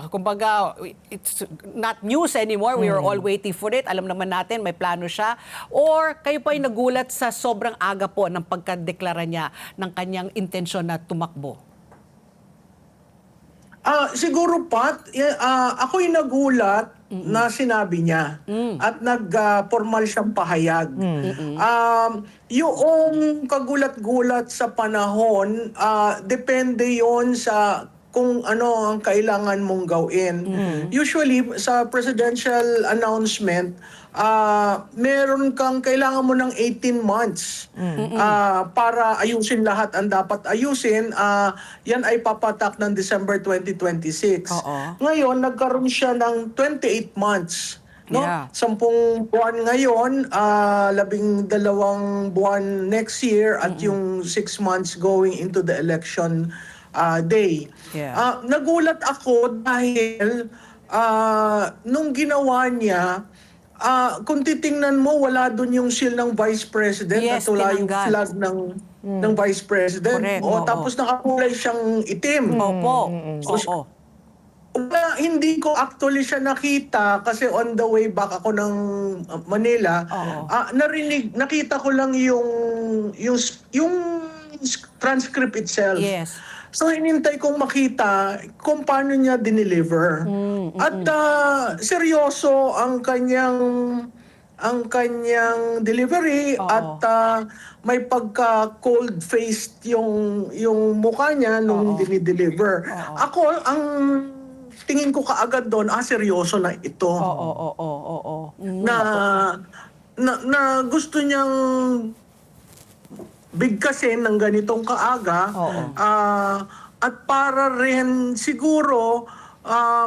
kumbaga, it's not news anymore. We are all waiting for it. Alam naman natin, may plano siya. Or kayo pa ay nagulat sa sobrang aga po ng pagkadeklara niya ng kanyang intensyon na tumakbo? Siguro, Pat, ako'y nagulat na sinabi niya at nag-formal siyang pahayag. Yung kagulat-gulat sa panahon, depende yon sa kung ano ang kailangan mong gawin. Usually, sa presidential announcement, meron kang kailangan mo ng 18 months para ayusin lahat ang dapat ayusin. Yan ay papatak ng December 2026. Ngayon, nagkaroon siya ng 28 months. No? Yeah. 10 buwan ngayon, 12 buwan next year, at yung 6 months going into the election day. Yeah. Nagulat ako dahil nung ginawa niya, kung titingnan mo, wala doon yung seal ng Vice President, Yes, at wala yung tinanggal. flag ng Vice President. Correct, oo. Tapos nakakulay siyang itim. Opo. So, Oo. hindi ko actually siya nakita kasi on the way back ako ng Manila. Nakita ko lang yung transcript itself. Yes. So hinintay kong makita kung paano niya dineliver. At seryoso ang kanyang delivery, at may pagka cold-faced yung mukha niya nung dinideliver. Ako, ang tingin ko kaagad doon, seryoso na ito. Na gusto niyang bigkasin ng ganitong kaaga, at para rin siguro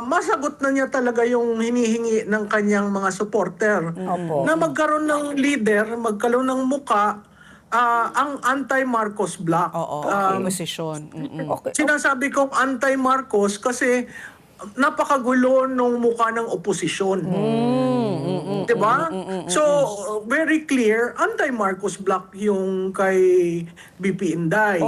masagot na niya talaga yung hinihingi ng kanyang mga supporter. Na magkaroon ng leader, magkaroon ng muka, ang anti-Marcos bloc. Opposition. Sinasabi kong anti-Marcos kasi napakagulo nung mukha ng oposisyon. Diba? So, very clear, anti-Marcos bloc yung kay BP Inday.